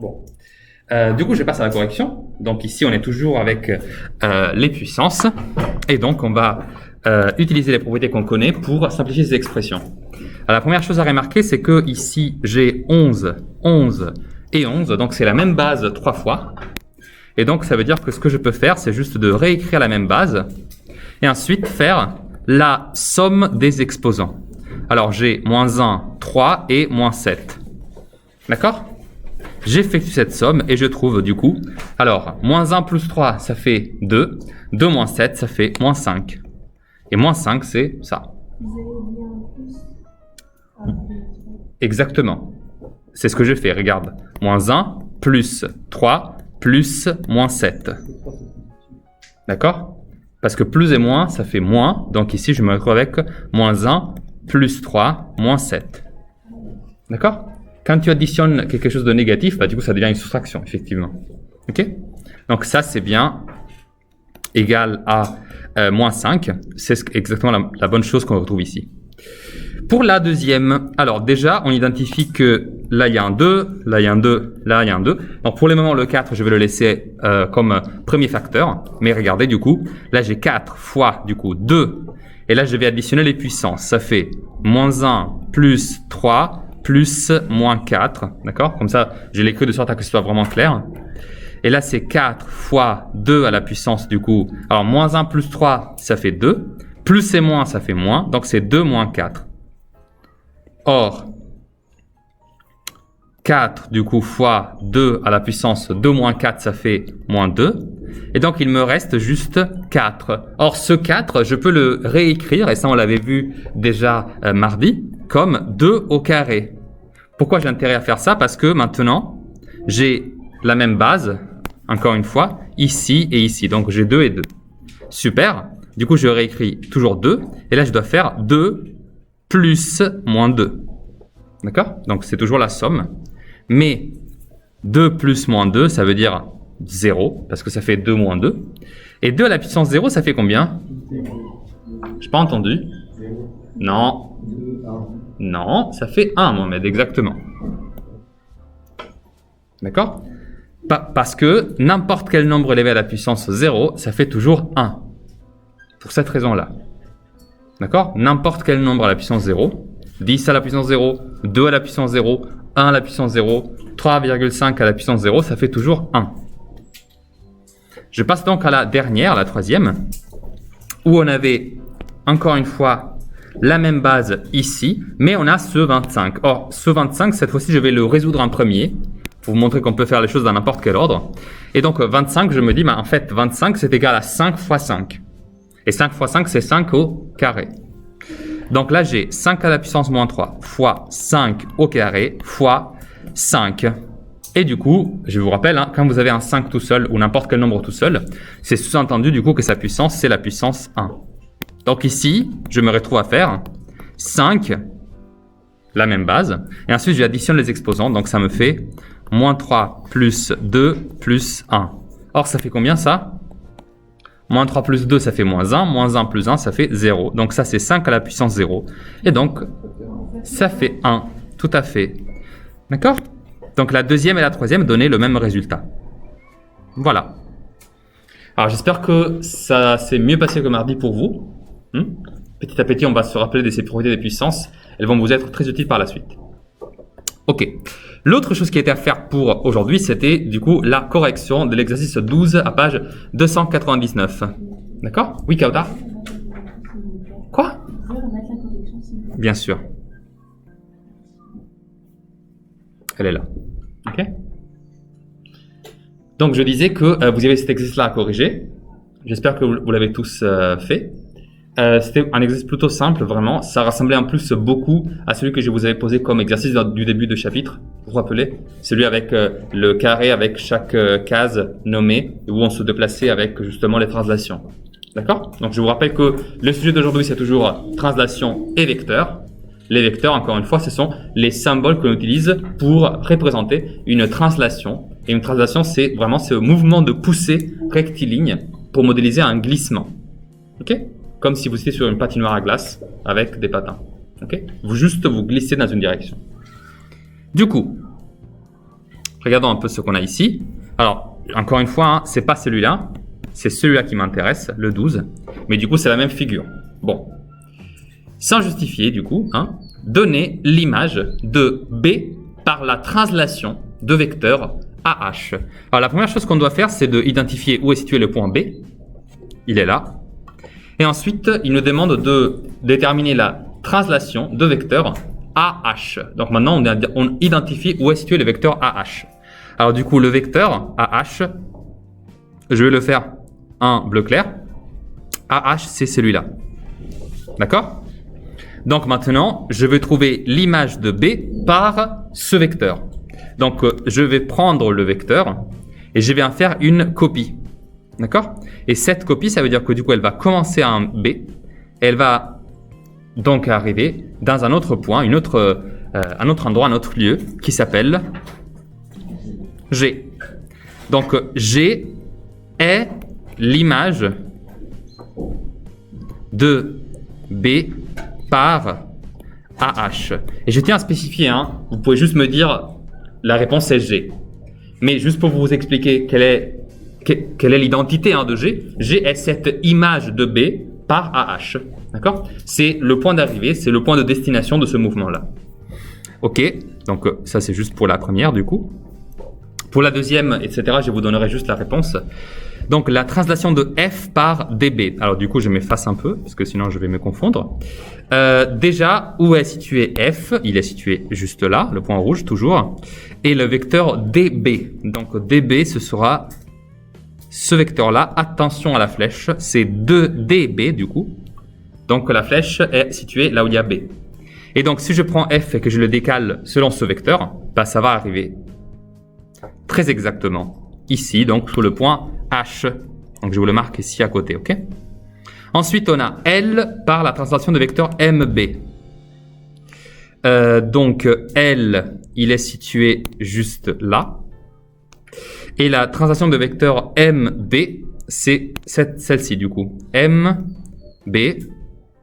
Bon. Du coup, je passe à la correction. Donc ici, on est toujours avec les puissances. Et donc, on va utiliser les propriétés qu'on connaît pour simplifier ces expressions. Alors, la première chose à remarquer, c'est que ici, j'ai 11, 11 et 11. Donc, c'est la même base 3 fois. Et donc, ça veut dire que ce que je peux faire, c'est juste de réécrire la même base et ensuite faire la somme des exposants. Alors, j'ai moins 1, 3 et moins 7. D'accord ? J'effectue cette somme et je trouve du coup, alors, moins 1 plus 3, ça fait 2. 2 moins 7, ça fait moins 5. Et moins 5, c'est ça. Vous avez bien plus. Exactement. C'est ce que je fais, regarde. Moins 1 plus 3 plus moins 7. D'accord ? Parce que plus et moins, ça fait moins. Donc ici, je me retrouve avec moins 1 plus 3 moins 7. D'accord ? Quand tu additionnes quelque chose de négatif, bah, du coup, ça devient une soustraction, effectivement. OK ? Donc ça, c'est bien égal à moins 5. C'est exactement la bonne chose qu'on retrouve ici. Pour la deuxième, alors déjà, on identifie que là, il y a un 2, là, il y a un 2, là, il y a un 2. Donc pour le moment, le 4, je vais le laisser comme premier facteur. Mais regardez, du coup, là, j'ai 4 fois, du coup, 2. Et là, je vais additionner les puissances. Ça fait moins 1 plus 3 plus moins 4. D'accord ? Comme ça, je l'écris de sorte à que ce soit vraiment clair. Et là, c'est 4 fois 2 à la puissance, du coup. Alors, moins 1 plus 3, ça fait 2. Plus et moins, ça fait moins. Donc, c'est 2 moins 4. Or, 4 du coup fois 2 à la puissance 2 moins 4, ça fait moins 2. Et donc, il me reste juste 4. Or, ce 4, je peux le réécrire, et ça on l'avait vu déjà mardi, comme 2 au carré. Pourquoi j'ai intérêt à faire ça ? Parce que maintenant, j'ai la même base, encore une fois, ici et ici. Donc, j'ai 2 et 2. Super. Du coup, je réécris toujours 2. Et là, je dois faire 2 plus moins 2. D'accord ? Donc, c'est toujours la somme. Mais 2 plus moins 2, ça veut dire 0, parce que ça fait 2 moins 2. Et 2 à la puissance 0, ça fait combien ? Je n'ai pas entendu. Non. Non, ça fait 1, Mohamed, exactement. D'accord ? Parce que n'importe quel nombre élevé à la puissance 0, ça fait toujours 1. Pour cette raison-là. D'accord ? N'importe quel nombre à la puissance 0, 10 à la puissance 0, 2 à la puissance 0, 1 à la puissance 0, 3,5 à la puissance 0, ça fait toujours 1. Je passe donc à la dernière, la troisième, où on avait, encore une fois, la même base ici, mais on a ce 25. Or, ce 25, cette fois-ci, je vais le résoudre en premier, pour vous montrer qu'on peut faire les choses dans n'importe quel ordre. Et donc, 25, je me dis, bah, en fait, 25, c'est égal à 5 fois 5. Et 5 fois 5, c'est 5 au carré. Donc là, j'ai 5 à la puissance moins 3 fois 5 au carré fois 5. Et du coup, je vous rappelle, hein, quand vous avez un 5 tout seul ou n'importe quel nombre tout seul, c'est sous-entendu du coup que sa puissance, c'est la puissance 1. Donc ici, je me retrouve à faire 5, la même base. Et ensuite, j'additionne les exposants. Donc ça me fait moins 3 plus 2 plus 1. Or, ça fait combien ça ? Moins 3 plus 2, ça fait moins 1. Moins 1 plus 1, ça fait 0. Donc ça, c'est 5 à la puissance 0. Et donc, ça fait 1. Tout à fait. D'accord ? Donc la deuxième et la troisième donnaient le même résultat. Voilà. Alors j'espère que ça s'est mieux passé que mardi pour vous. Petit à petit, on va se rappeler de ces propriétés des puissances. Elles vont vous être très utiles par la suite. Ok. L'autre chose qui était à faire pour aujourd'hui, c'était du coup la correction de l'exercice 12 à page 299. D'accord ? Oui, Kauta ? Quoi ? Bien sûr. Elle est là. Ok ? Donc, je disais que vous avez cet exercice-là à corriger. J'espère que vous l'avez tous fait. C'était un exercice plutôt simple, vraiment. Ça ressemblait en plus beaucoup à celui que je vous avais posé comme exercice du début de chapitre. Vous vous rappelez ? Celui avec le carré avec chaque case nommée, où on se déplaçait avec justement les translations. D'accord ? Donc, je vous rappelle que le sujet d'aujourd'hui, c'est toujours translation et vecteur. Les vecteurs, encore une fois, ce sont les symboles qu'on utilise pour représenter une translation. Et une translation, c'est vraiment ce mouvement de poussée rectiligne pour modéliser un glissement. Ok ? Comme si vous étiez sur une patinoire à glace avec des patins. Ok ? Vous glissez dans une direction. Du coup, regardons un peu ce qu'on a ici. Alors, encore une fois, hein, c'est pas celui-là. C'est celui-là qui m'intéresse, le 12. Mais du coup, c'est la même figure. Bon. Sans justifier, du coup, hein, donner l'image de B par la translation de vecteur AH. Alors, la première chose qu'on doit faire, c'est d'identifier où est situé le point B. Il est là. Et ensuite, il nous demande de déterminer la translation de vecteur AH. Donc maintenant, on identifie où est situé le vecteur AH. Alors du coup, le vecteur AH, je vais le faire en bleu clair. AH, c'est celui-là. D'accord? Donc maintenant, je vais trouver l'image de B par ce vecteur. Donc, je vais prendre le vecteur et je vais en faire une copie. D'accord? Et cette copie, ça veut dire que du coup, elle va commencer en B. Elle va donc arriver dans un autre point, un autre endroit, un autre lieu qui s'appelle G. Donc, G est l'image de B par AH. Et je tiens à spécifier, hein, vous pouvez juste me dire la réponse est G. Mais juste pour vous expliquer quelle est l'identité, hein, de G, G est cette image de B par AH. D'accord? C'est le point d'arrivée, c'est le point de destination de ce mouvement-là. Ok, donc ça c'est juste pour la première du coup. Pour la deuxième, etc., je vous donnerai juste la réponse. Donc la translation de F par DB. Alors du coup, je m'efface un peu, parce que sinon je vais me confondre. Déjà, où est situé F? Il est situé juste là, le point rouge toujours. Et le vecteur DB. Donc DB, ce sera ce vecteur-là. Attention à la flèche, c'est 2DB du coup. Donc la flèche est située là où il y a B. Et donc si je prends F et que je le décale selon ce vecteur, bah, ça va arriver très exactement ici, donc sur le point H. Donc je vous le marque ici à côté, ok? Ensuite, on a L par la translation de vecteur MB. Donc L, il est situé juste là. Et la translation de vecteur MB, c'est celle-ci du coup. MB,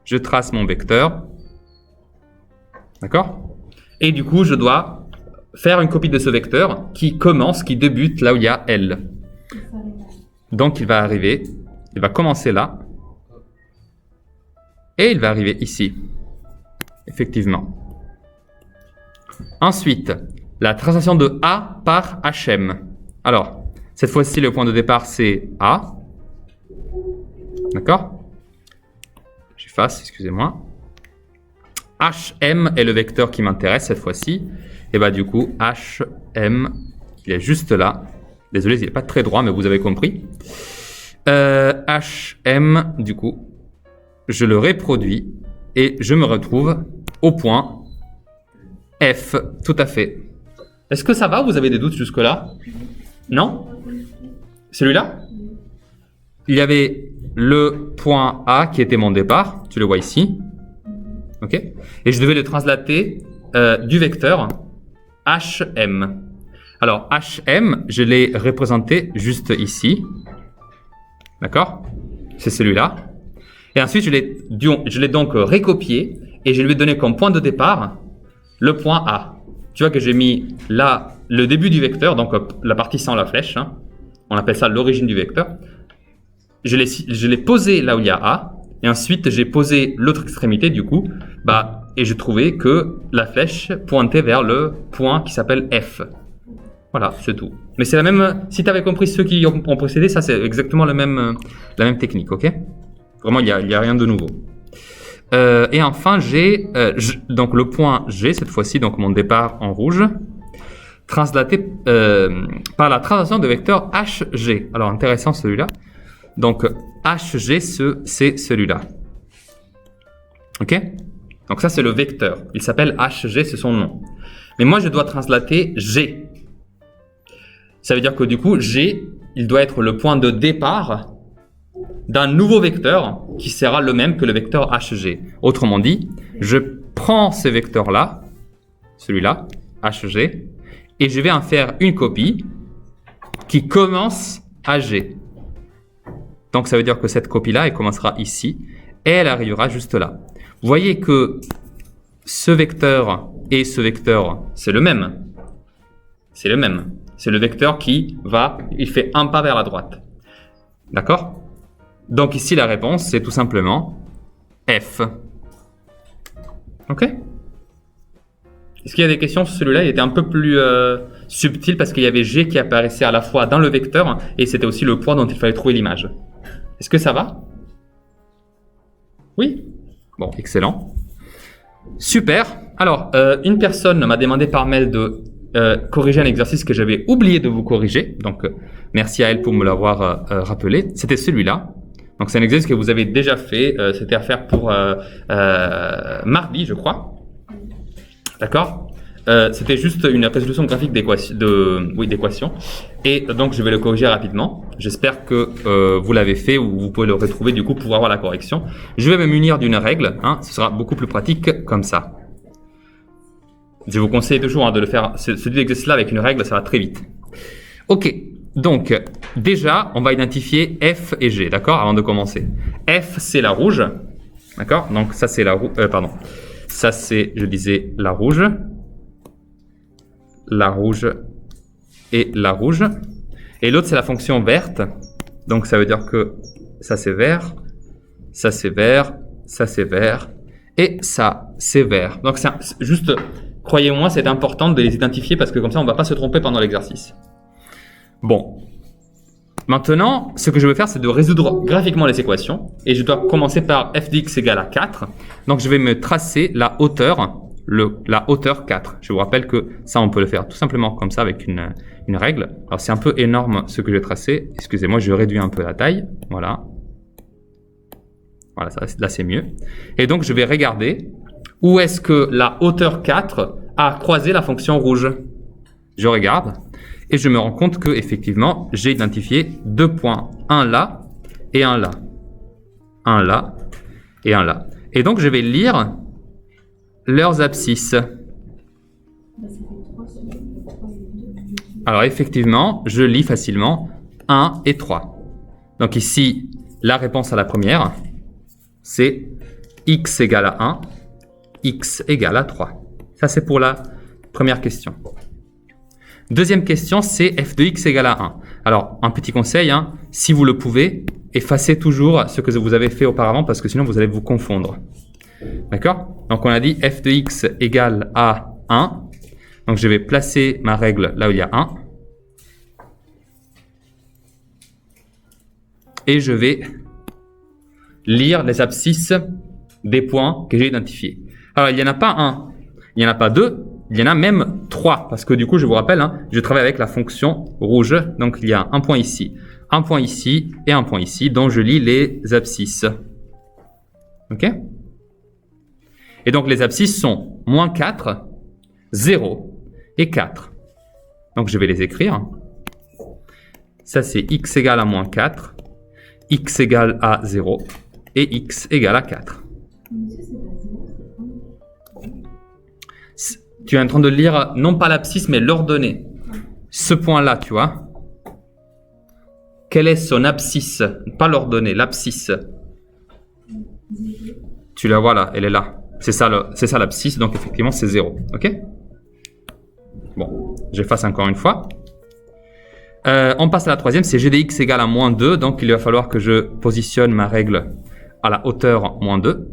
je trace mon vecteur. D'accord? Et du coup, je dois faire une copie de ce vecteur qui débute là où il y a L. Donc il va arriver, il va commencer là. Et il va arriver ici. Effectivement. Ensuite, la translation de A par HM. Alors, cette fois-ci, le point de départ, c'est A. D'accord? J'efface, excusez-moi. HM est le vecteur qui m'intéresse cette fois-ci. Et bah du coup, HM, il est juste là. Désolé, il n'est pas très droit, mais vous avez compris. HM, du coup, je le reproduis et je me retrouve au point F, tout à fait. Est-ce que ça va? Vous avez des doutes jusque-là? Non? Celui-là? Il y avait le point A qui était mon départ, tu le vois ici. Ok? Et je devais le translater du vecteur HM. Alors, HM, je l'ai représenté juste ici. D'accord? C'est celui-là. Et ensuite, je l'ai donc recopié et je lui ai donné comme point de départ le point A. Tu vois que j'ai mis là le début du vecteur, donc la partie sans la flèche. Hein. On appelle ça l'origine du vecteur. Je l'ai posé là où il y a A. Et ensuite, j'ai posé l'autre extrémité du coup. Et j'ai trouvé que la flèche pointait vers le point qui s'appelle F. Voilà, c'est tout. Mais c'est la même. Si tu avais compris ceux qui ont précédé, ça c'est exactement la même technique, ok? Vraiment, il y a rien de nouveau. Et enfin, j'ai donc le point G cette fois-ci, donc mon départ en rouge, translaté par la translation de vecteur HG. Alors intéressant celui-là. Donc HG, c'est celui-là. Ok? Donc ça c'est le vecteur. Il s'appelle HG, c'est son nom. Mais moi je dois translater G. Ça veut dire que du coup, G, il doit être le point de départ d'un nouveau vecteur qui sera le même que le vecteur HG. Autrement dit, je prends ce vecteur-là, celui-là, HG, et je vais en faire une copie qui commence à G. Donc ça veut dire que cette copie-là, elle commencera ici et elle arrivera juste là. Vous voyez que ce vecteur et ce vecteur, c'est le même. C'est le même. C'est le vecteur il fait un pas vers la droite. D'accord? Donc ici, la réponse, c'est tout simplement F. Ok? Est-ce qu'il y a des questions sur celui-là? Il était un peu plus subtil parce qu'il y avait G qui apparaissait à la fois dans le vecteur et c'était aussi le point dont il fallait trouver l'image. Est-ce que ça va? Oui? Bon, excellent. Super. Alors, une personne m'a demandé par mail de corriger un exercice que j'avais oublié de vous corriger. Donc, merci à elle pour me l'avoir rappelé. C'était celui-là. Donc, c'est un exercice que vous avez déjà fait. C'était à faire pour mardi, je crois. D'accord? C'était juste une résolution graphique d'équation. Et donc, je vais le corriger rapidement. J'espère que vous l'avez fait ou vous pouvez le retrouver du coup pour avoir la correction. Je vais me munir d'une règle. Ce sera beaucoup plus pratique comme ça. Je vous conseille toujours de le faire, ce exercice-là avec une règle, ça va très vite. Ok, donc déjà, on va identifier F et G, d'accord, avant de commencer. F, c'est la rouge, d'accord, donc ça c'est la rouge, ça c'est, je disais, la rouge et la rouge. Et l'autre, c'est la fonction verte, donc ça veut dire que ça c'est vert, ça c'est vert, ça c'est vert, et ça c'est vert. Donc c'est juste... Croyez-moi, c'est important de les identifier parce que comme ça, on ne va pas se tromper pendant l'exercice. Bon. Maintenant, ce que je vais faire, c'est de résoudre graphiquement les équations. Et je dois commencer par f de x égale à 4. Donc, je vais me tracer la hauteur, la hauteur 4. Je vous rappelle que ça, on peut le faire tout simplement comme ça avec une règle. Alors, c'est un peu énorme ce que j'ai tracé. Excusez-moi, je réduis un peu la taille. Voilà. Voilà, ça, là, c'est mieux. Et donc, je vais regarder où est-ce que la hauteur 4 a croisé la fonction rouge. Je regarde et je me rends compte que effectivement j'ai identifié deux points, un là et un là. Un là et un là. Et donc je vais lire leurs abscisses. Alors effectivement, je lis facilement 1 et 3. Donc ici, la réponse à la première, c'est x égale à 1. X égale à 3. Ça, c'est pour la première question. Deuxième question, c'est f de x égale à 1. Alors, un petit conseil, si vous le pouvez, effacez toujours ce que vous avez fait auparavant parce que sinon, vous allez vous confondre. D'accord? Donc, on a dit f de x égale à 1. Donc, je vais placer ma règle là où il y a 1. Et je vais lire les abscisses des points que j'ai identifiés. Alors, il n'y en a pas un, il n'y en a pas deux, il y en a même trois. Parce que du coup, je vous rappelle, je travaille avec la fonction rouge. Donc, il y a un point ici et un point ici, dont je lis les abscisses. OK? Et donc, les abscisses sont moins 4, 0 et 4. Donc, je vais les écrire. Ça, c'est x égale à moins 4, x égale à 0 et x égale à 4. Tu es en train de lire non pas l'abscisse mais l'ordonnée. Ce point-là, tu vois. Quelle est son abscisse? Pas l'ordonnée, l'abscisse. Tu la vois là, elle est là. C'est ça l'abscisse, donc effectivement c'est 0. Ok? Bon, j'efface encore une fois. On passe à la troisième, c'est g de x égale à moins 2, donc il va falloir que je positionne ma règle à la hauteur moins 2,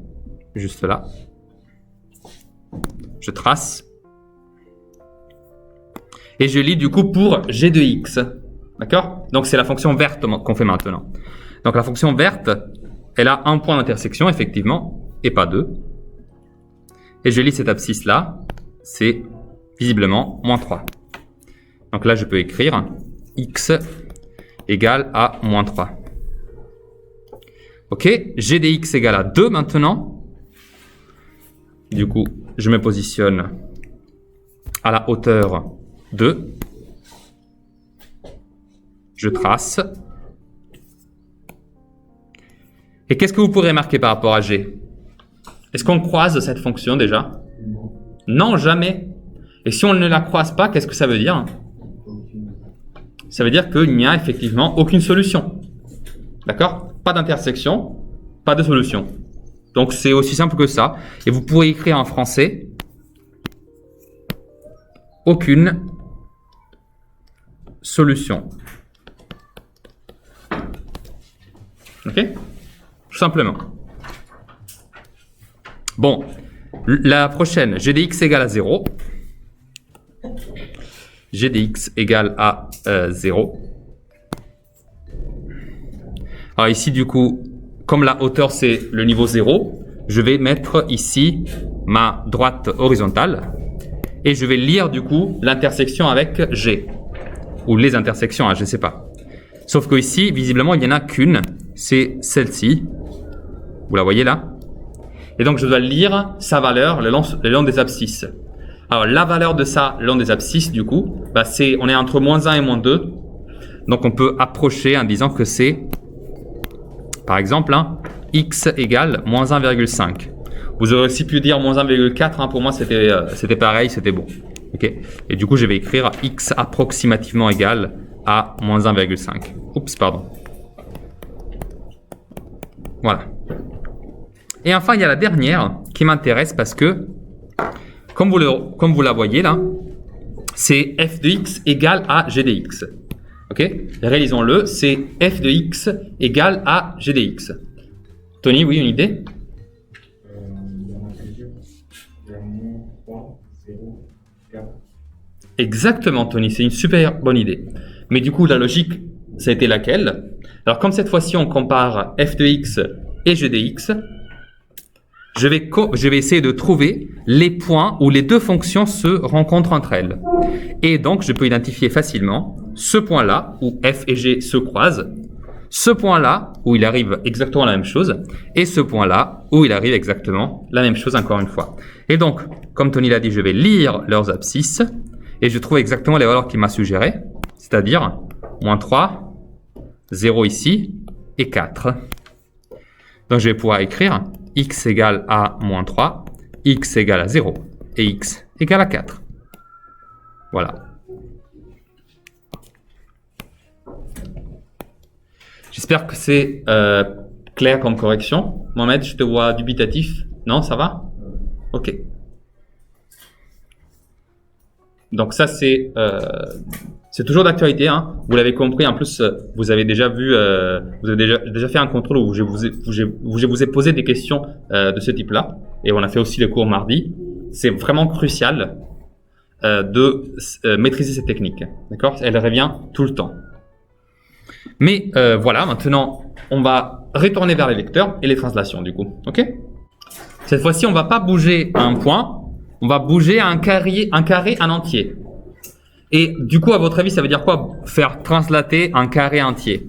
juste là. Je trace. Et je lis du coup pour g de x. D'accord? Donc c'est la fonction verte qu'on fait maintenant. Donc la fonction verte, elle a un point d'intersection, effectivement, et pas deux. Et je lis cette abscisse-là, c'est visiblement moins 3. Donc là, je peux écrire x égale à moins 3. Ok, g de x égale à 2 maintenant. Du coup, je me positionne à la hauteur 2. Je trace. Et qu'est-ce que vous pourrez remarquer par rapport à g? Est-ce qu'on croise cette fonction déjà? Non, jamais. Et si on ne la croise pas, qu'est-ce que ça veut dire? Ça veut dire qu'il n'y a effectivement aucune solution. D'accord? Pas d'intersection, pas de solution. Donc c'est aussi simple que ça. Et vous pourrez écrire en français aucune solution. Ok? Tout simplement. Bon, la prochaine, g de x égale à 0. G de x égale à 0. Alors ici, du coup, comme la hauteur, c'est le niveau 0, je vais mettre ici ma droite horizontale et je vais lire, du coup, l'intersection avec G. Ou les intersections, hein, je ne sais pas. Sauf que ici, visiblement, il n'y en a qu'une. C'est celle-ci. Vous la voyez là? Et donc, je dois lire sa valeur le long des abscisses. Alors, la valeur de ça le long des abscisses, du coup, bah, on est entre moins 1 et moins 2. Donc, on peut approcher en disant que c'est, par exemple, hein, x égale moins 1,5. Vous aurez aussi pu dire moins 1,4. Hein, pour moi, c'était pareil, c'était bon. Okay. Et du coup, je vais écrire x approximativement égal à moins 1,5. Oups, pardon. Voilà. Et enfin, il y a la dernière qui m'intéresse parce que, comme vous la voyez là, c'est f de x égale à g de x. Ok? Réalisons-le, c'est f de x égale à g de x. Tony, oui, une idée? Exactement, Tony, c'est une super bonne idée. Mais du coup, la logique, ça a été laquelle? Alors, comme cette fois-ci, on compare f de x et g de x, je vais essayer de trouver les points où les deux fonctions se rencontrent entre elles. Et donc, je peux identifier facilement ce point-là où f et g se croisent, ce point-là où il arrive exactement la même chose, et ce point-là où il arrive exactement la même chose encore une fois. Et donc, comme Tony l'a dit, je vais lire leurs abscisses, et je trouve exactement les valeurs qu'il m'a suggérées, c'est-à-dire moins 3, 0 ici, et 4. Donc, je vais pouvoir écrire x égale à moins 3, x égale à 0, et x égale à 4. Voilà. J'espère que c'est clair comme correction. Mohamed, je te vois dubitatif. Non, ça va? Ok. Donc ça, c'est toujours d'actualité. Hein. Vous l'avez compris. En plus, vous avez déjà vu, vous avez déjà fait un contrôle où je vous ai posé des questions de ce type-là. Et on a fait aussi le cours mardi. C'est vraiment crucial de maîtriser cette technique. D'accord? Elle revient tout le temps. Mais voilà, maintenant, on va retourner vers les vecteurs et les translations du coup. Ok? Cette fois-ci, on ne va pas bouger un point, on va bouger un carré en entier. Et du coup, à votre avis, ça veut dire quoi faire translater un carré entier?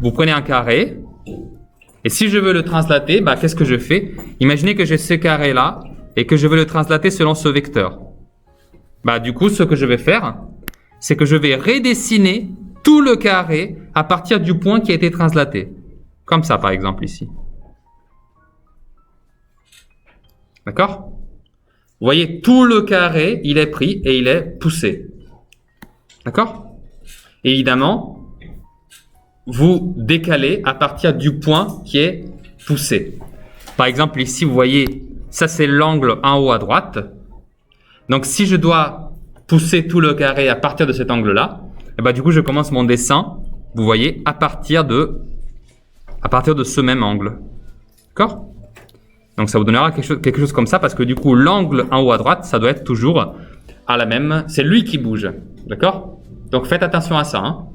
Vous prenez un carré, et si je veux le translater, bah, qu'est-ce que je fais? Imaginez que j'ai ce carré-là, et que je veux le translater selon ce vecteur. Bah, du coup, ce que je vais faire, c'est que je vais redessiner tout le carré à partir du point qui a été translaté. Comme ça, par exemple, ici. D'accord? Vous voyez, tout le carré, il est pris et il est poussé. D'accord? Évidemment, vous décalez à partir du point qui est poussé. Par exemple, ici, vous voyez, ça c'est l'angle en haut à droite. Donc, si je dois pousser tout le carré à partir de cet angle-là, et ben, du coup, je commence mon dessin, vous voyez, à partir de ce même angle. D'accord? Donc, ça vous donnera quelque chose comme ça, parce que du coup, l'angle en haut à droite, ça doit être toujours à la même, c'est lui qui bouge. D'accord? Donc, faites attention à ça. Hein.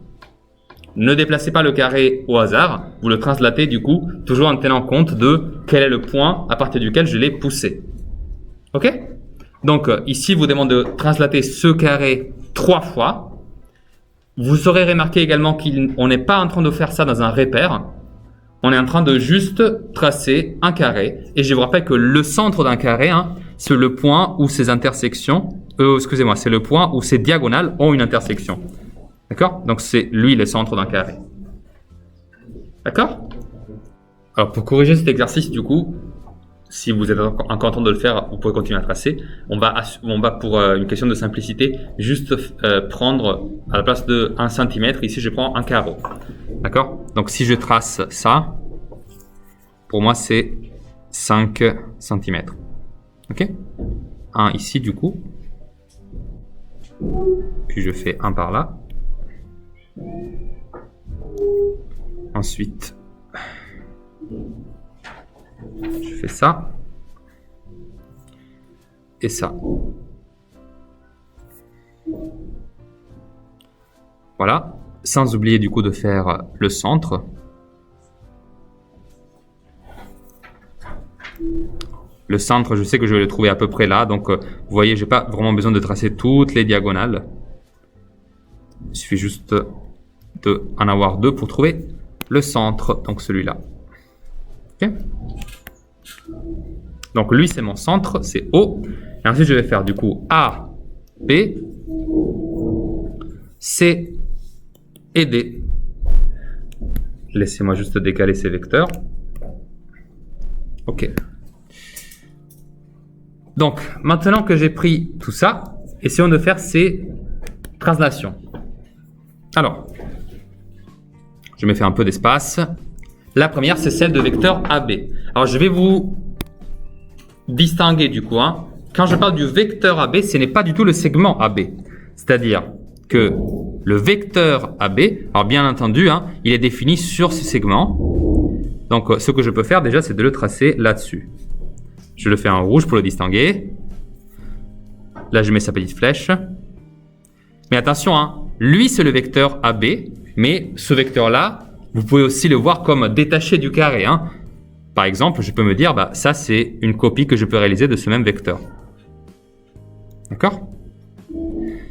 Ne déplacez pas le carré au hasard, vous le translatez du coup, toujours en tenant compte de quel est le point à partir duquel je l'ai poussé. Ok? Donc, ici, vous demande de translater ce carré 3 fois. Vous aurez remarqué également qu'on n'est pas en train de faire ça dans un repère. On est en train de juste tracer un carré. Et je vous rappelle que le centre d'un carré, hein, c'est le point où ces intersections, excusez-moi, c'est le point où ces diagonales ont une intersection. D'accord? Donc, c'est lui le centre d'un carré. D'accord? Alors, pour corriger cet exercice, du coup, si vous êtes encore en train de le faire, vous pouvez continuer à tracer. On va pour une question de simplicité, juste prendre à la place de 1 cm, ici je prends un carreau. D'accord? Donc si je trace ça, pour moi c'est 5 cm. Ok? 1 ici du coup. Puis je fais 1 par là. Ensuite, je fais ça. Et ça. Voilà. Sans oublier du coup de faire le centre. Le centre, je sais que je vais le trouver à peu près là. Donc, vous voyez, j'ai pas vraiment besoin de tracer toutes les diagonales. Il suffit juste d'en avoir 2 pour trouver le centre. Donc, celui-là. Ok. Donc, lui, c'est mon centre. C'est O. Et ensuite, je vais faire du coup A, B, C et D. Laissez-moi juste décaler ces vecteurs. Ok. Donc, maintenant que j'ai pris tout ça, essayons de faire ces translations. Alors, je me fais un peu d'espace. La première, c'est celle de vecteur AB. Alors, je vais vous distinguer du coup. Quand je parle du vecteur AB, ce n'est pas du tout le segment AB. C'est-à-dire que le vecteur AB, alors bien entendu, il est défini sur ce segment. Donc, ce que je peux faire déjà, c'est de le tracer là-dessus. Je le fais en rouge pour le distinguer. Là, je mets sa petite flèche. Mais attention, lui, c'est le vecteur AB. Mais ce vecteur-là, vous pouvez aussi le voir comme détaché du carré. Par exemple, je peux me dire, ça, c'est une copie que je peux réaliser de ce même vecteur. D'accord ?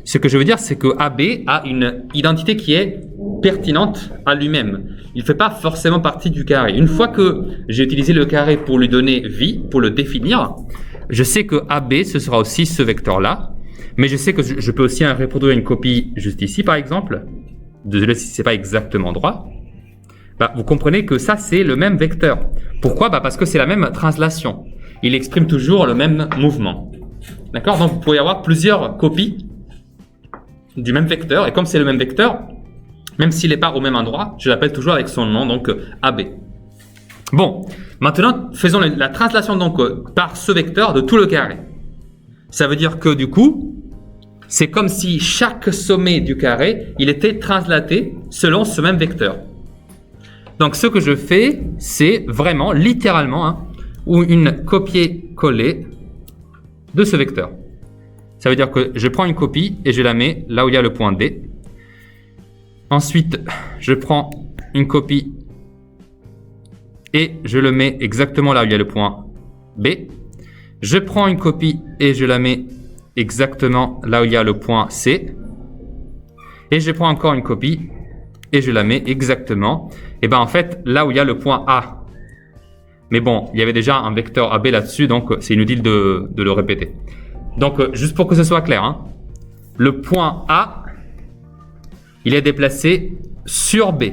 Ce que je veux dire, c'est que AB a une identité qui est pertinente à lui-même. Il ne fait pas forcément partie du carré. Une fois que j'ai utilisé le carré pour lui donner vie, pour le définir, je sais que AB, ce sera aussi ce vecteur-là. Mais je sais que je peux aussi reproduire une copie juste ici, par exemple. Désolé si ce n'est pas exactement droit. Vous comprenez que ça, c'est le même vecteur. Pourquoi ? Parce que c'est la même translation. Il exprime toujours le même mouvement. D'accord ? Donc, vous pourriez avoir plusieurs copies du même vecteur. Et comme c'est le même vecteur, même s'il n'est pas au même endroit, je l'appelle toujours avec son nom, donc AB. Bon, maintenant, faisons la translation donc par ce vecteur de tout le carré. Ça veut dire que du coup, c'est comme si chaque sommet du carré, il était translaté selon ce même vecteur. Donc, ce que je fais, c'est vraiment, littéralement, une copier-coller de ce vecteur. Ça veut dire que je prends une copie et je la mets là où il y a le point D. Ensuite, je prends une copie et je le mets exactement là où il y a le point B. Je prends une copie et je la mets exactement là où il y a le point C. Et je prends encore une copie et je la mets exactement, en fait, là où il y a le point A. Mais bon, il y avait déjà un vecteur AB là-dessus, donc c'est inutile de le répéter. Donc, juste pour que ce soit clair, le point A, il est déplacé sur B.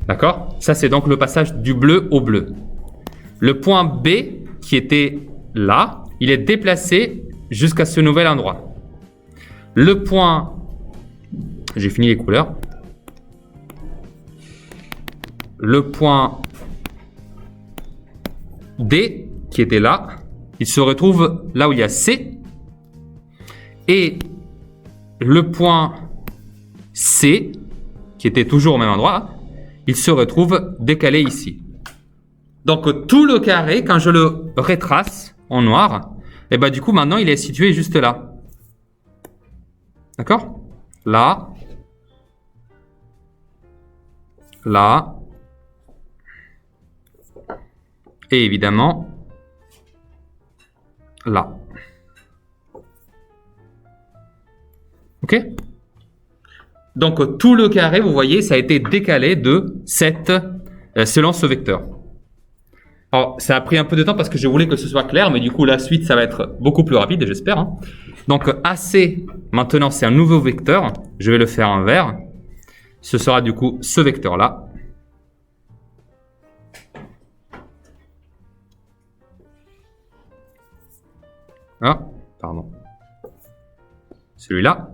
D'accord ? Ça, c'est donc le passage du bleu au bleu. Le point B, qui était là, il est déplacé jusqu'à ce nouvel endroit. Le point... J'ai fini les couleurs. Le point D, qui était là, il se retrouve là où il y a C. Et le point C, qui était toujours au même endroit, il se retrouve décalé ici. Donc tout le carré, quand je le retrace en noir, du coup maintenant il est situé juste là. D'accord ? Là. Là. Et évidemment, là. Ok ? Donc, tout le carré, vous voyez, ça a été décalé de 7 selon ce vecteur. Alors, ça a pris un peu de temps parce que je voulais que ce soit clair, mais du coup, la suite, ça va être beaucoup plus rapide, j'espère. Donc, AC, maintenant, c'est un nouveau vecteur. Je vais le faire en vert. Ce sera du coup ce vecteur-là. Ah, pardon. Celui-là.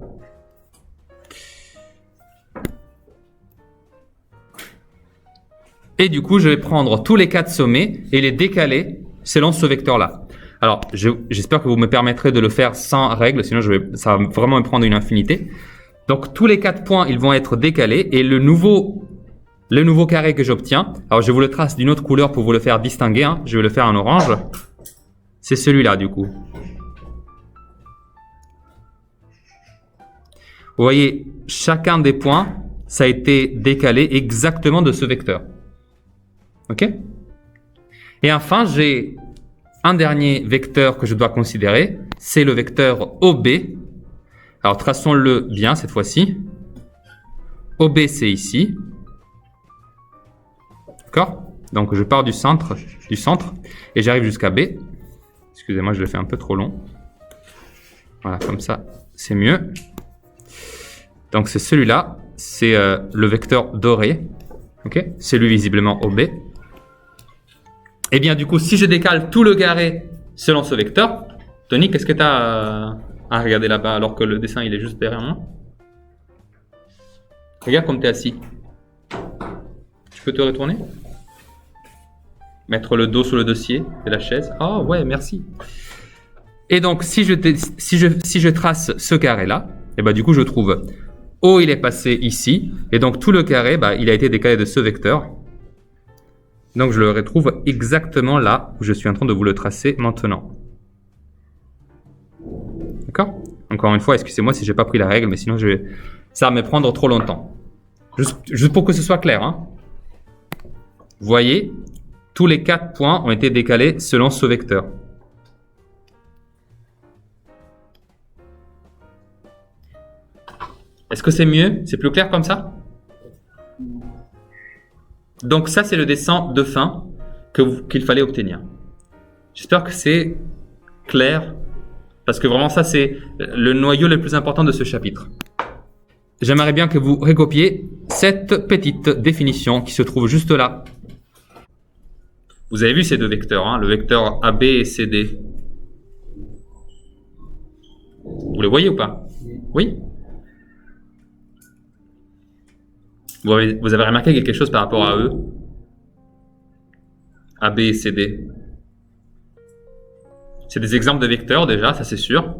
Et du coup, je vais prendre tous les 4 sommets et les décaler selon ce vecteur-là. Alors, j'espère que vous me permettrez de le faire sans règle, sinon ça va vraiment me prendre une infinité. Donc, tous les 4 points, ils vont être décalés et le nouveau carré que j'obtiens, alors je vous le trace d'une autre couleur pour vous le faire distinguer, hein, je vais le faire en orange, c'est celui-là du coup. Vous voyez, chacun des points, ça a été décalé exactement de ce vecteur. Ok? Et enfin, j'ai un dernier vecteur que je dois considérer, c'est le vecteur OB. Alors, traçons-le bien cette fois-ci. OB, c'est ici. D'accord? Donc, je pars du centre et j'arrive jusqu'à B. Excusez-moi, je le fais un peu trop long. Voilà, comme ça, c'est mieux. Donc, c'est celui-là. C'est le vecteur doré. Ok? C'est lui visiblement OB. Et bien, du coup, si je décale tout le carré selon ce vecteur, Tony, qu'est-ce que tu as à regarder là-bas alors que le dessin il est juste derrière moi? Regarde comme tu es assis. Tu peux te retourner? Mettre le dos sur le dossier de la chaise. Ah ouais, merci. Et donc, si je trace ce carré-là, et ben, du coup, je trouve O, il est passé ici. Et donc, tout le carré, il a été décalé de ce vecteur. Donc, je le retrouve exactement là où je suis en train de vous le tracer maintenant. D'accord? Encore une fois, excusez-moi si je n'ai pas pris la règle, mais sinon, ça va me prendre trop longtemps. Juste pour que ce soit clair. Hein. Vous voyez, tous les 4 points ont été décalés selon ce vecteur. Est-ce que c'est mieux? C'est plus clair comme ça? Donc ça, c'est le dessin de fin qu'il fallait obtenir. J'espère que c'est clair, parce que vraiment ça, c'est le noyau le plus important de ce chapitre. J'aimerais bien que vous recopiez cette petite définition qui se trouve juste là. Vous avez vu ces deux vecteurs, hein, le vecteur AB et CD. Vous le voyez ou pas? Oui? Vous avez remarqué quelque chose par rapport à eux? AB et CD. C'est des exemples de vecteurs déjà, ça c'est sûr.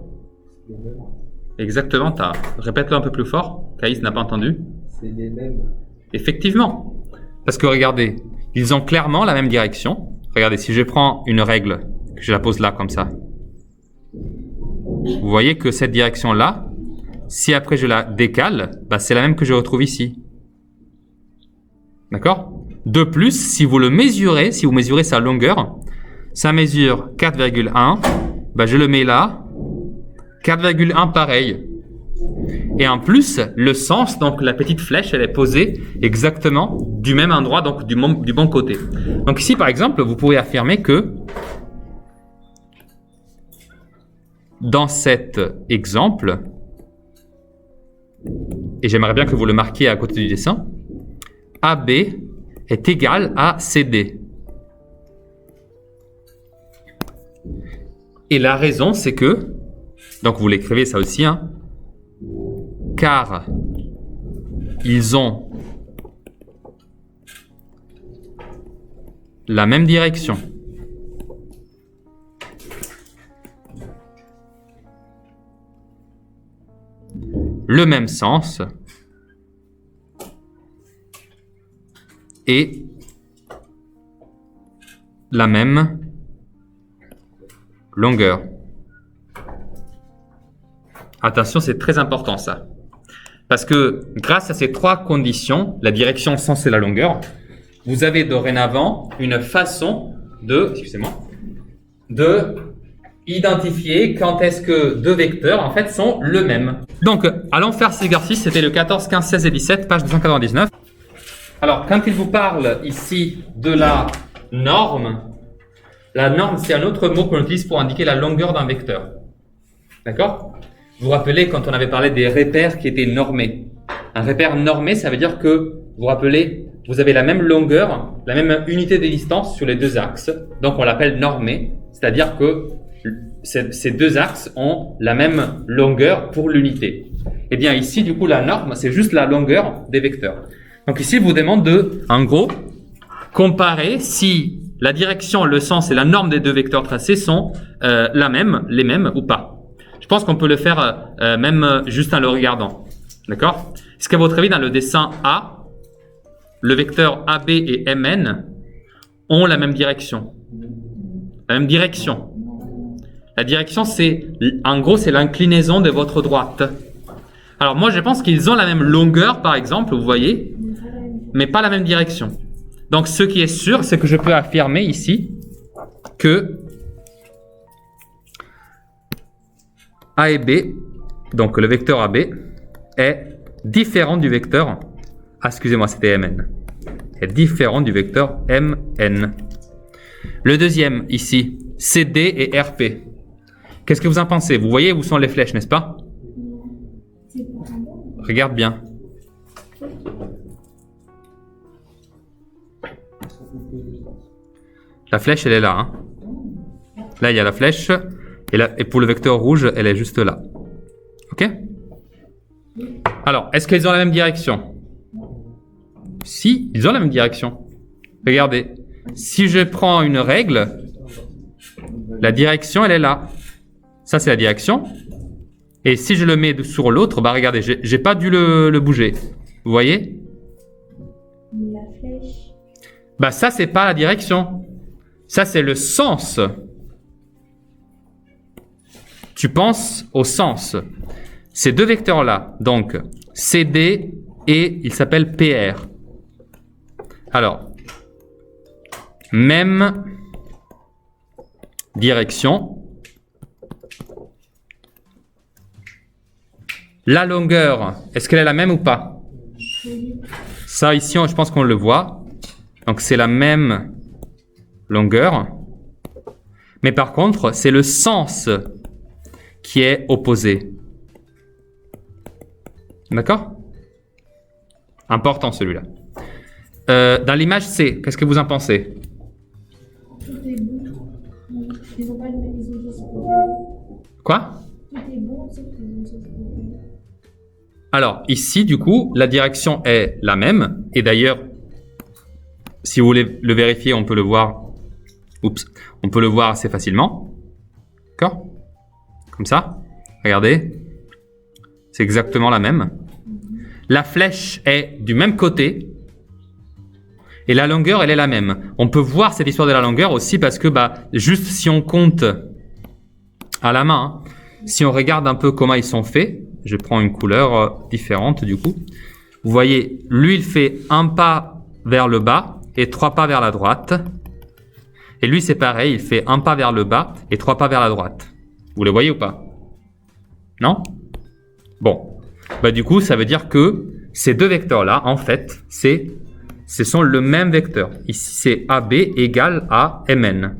Exactement, répète-le un peu plus fort. Caïs n'a pas entendu. C'est les mêmes. Effectivement. Parce que regardez, ils ont clairement la même direction. Regardez, si je prends une règle, que je la pose là comme ça. Vous voyez que cette direction-là, si après je la décale, c'est la même que je retrouve ici. D'accord? De plus, si vous mesurez sa longueur, ça mesure 4,1, je le mets là, 4,1 pareil. Et en plus, le sens, donc la petite flèche, elle est posée exactement du même endroit, donc du bon côté. Donc ici, par exemple, vous pourrez affirmer que dans cet exemple, et j'aimerais bien que vous le marquiez à côté du dessin, AB est égal à CD. Et la raison, c'est que, donc vous l'écrivez ça aussi, hein, car ils ont la même direction. Le même sens et la même longueur. Attention, c'est très important ça. Parce que grâce à ces 3 conditions, la direction, sens et la longueur, vous avez dorénavant une façon de identifier quand est-ce que 2 vecteurs en fait sont le même. Donc, allons faire cet exercice. C'était le 14, 15, 16 et 17, page 299. Alors, quand il vous parle ici de la norme c'est un autre mot qu'on utilise pour indiquer la longueur d'un vecteur. D'accord? Vous vous rappelez quand on avait parlé des repères qui étaient normés. Un repère normé, ça veut dire que, vous vous rappelez, vous avez la même longueur, la même unité de distance sur les 2 axes. Donc, on l'appelle normé, c'est-à-dire que ces 2 axes ont la même longueur pour l'unité. Et bien ici, du coup, la norme, c'est juste la longueur des vecteurs. Donc ici, il vous demande de, en gros, comparer si la direction, le sens et la norme des 2 vecteurs tracés sont les mêmes ou pas. Je pense qu'on peut le faire même juste en le regardant. D'accord? Est-ce qu'à votre avis, dans le dessin A, le vecteur AB et MN ont la même direction? La même direction. La direction, en gros, c'est l'inclinaison de votre droite. Alors moi, je pense qu'ils ont la même longueur, par exemple, vous voyez, mais pas la même direction. Donc, ce qui est sûr, c'est que je peux affirmer ici que A et B, donc le vecteur AB, est différent du vecteur, excusez-moi, c'était MN, est différent du vecteur MN. Le deuxième, ici, CD et RP. Qu'est-ce que vous en pensez? Vous voyez où sont les flèches, n'est-ce pas? Regarde bien. La flèche, elle est là. Hein. Là, il y a la flèche. Et pour le vecteur rouge, elle est juste là. OK? Alors, est-ce qu'ils ont la même direction? Si, ils ont la même direction. Regardez. Si je prends une règle, la direction, elle est là. Ça, c'est la direction. Et si je le mets sur l'autre, bah regardez, j'ai pas dû le bouger. Vous voyez? La flèche. Bah ça, c'est pas la direction. Ça, c'est le sens. Tu penses au sens. Ces deux vecteurs-là, donc CD et il s'appelle PR. Alors, même direction. La longueur, est-ce qu'elle est la même ou pas? Ça, ici, je pense qu'on le voit. Donc, c'est la même longueur. Mais par contre, c'est le sens qui est opposé. D'accord? Important, celui-là. Dans l'image C, qu'est-ce que vous en pensez? Tout est bon. Ils ont pas le même, ils ont juste. Quoi? Tout est bon, sauf qu'ils ont juste. Alors, ici, du coup, la direction est la même. Et d'ailleurs, si vous voulez le vérifier, on peut le voir. Oups, on peut le voir assez facilement. D'accord? Comme ça. Regardez. C'est exactement la même. La flèche est du même côté. Et la longueur, elle est la même. On peut voir cette histoire de la longueur aussi parce que, juste si on compte à la main, hein, si on regarde un peu comment ils sont faits, je prends une couleur différente du coup. Vous voyez, lui, il fait un pas vers le bas et 3 pas vers la droite. Et lui, c'est pareil, il fait un pas vers le bas et 3 pas vers la droite. Vous les voyez ou pas? Non? Bon. Du coup, ça veut dire que ces deux vecteurs-là, en fait, ce sont le même vecteur. Ici, c'est AB égale à MN.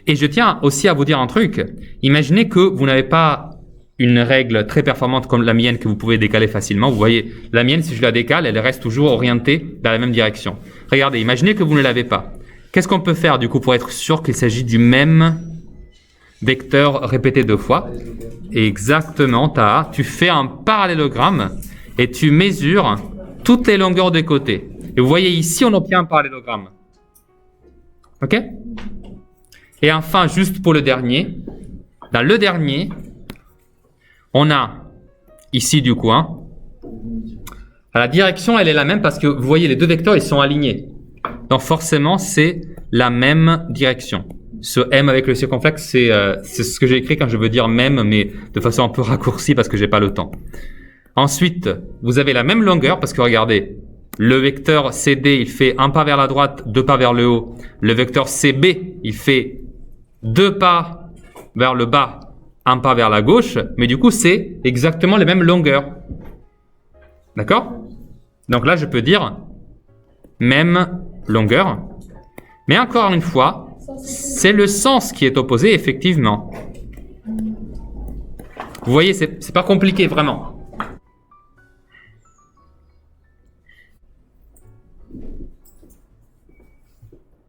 Et je tiens aussi à vous dire un truc. Imaginez que vous n'avez pas une règle très performante comme la mienne que vous pouvez décaler facilement. Vous voyez, la mienne, si je la décale, elle reste toujours orientée dans la même direction. Regardez, imaginez que vous ne l'avez pas. Qu'est-ce qu'on peut faire du coup pour être sûr qu'il s'agit du même vecteur répété 2 fois? Exactement, tu fais un parallélogramme et tu mesures toutes les longueurs des côtés. Et vous voyez ici, on obtient un parallélogramme. OK? Et enfin, juste pour le dernier, dans le dernier, on a ici du coup, la direction, elle est la même parce que vous voyez, les deux vecteurs, ils sont alignés. Donc forcément, c'est la même direction. Ce M avec le circonflexe, c'est ce que j'ai écrit quand je veux dire même, mais de façon un peu raccourcie parce que j'ai pas le temps. Ensuite, vous avez la même longueur parce que regardez, le vecteur CD, il fait un pas vers la droite, 2 pas vers le haut. Le vecteur CB, il fait 2 pas vers le bas, un pas vers la gauche. Mais du coup, c'est exactement les mêmes longueurs. D'accord? Donc là, je peux dire même longueur. Mais encore une fois, c'est le sens qui est opposé, effectivement. Vous voyez, c'est pas compliqué, vraiment.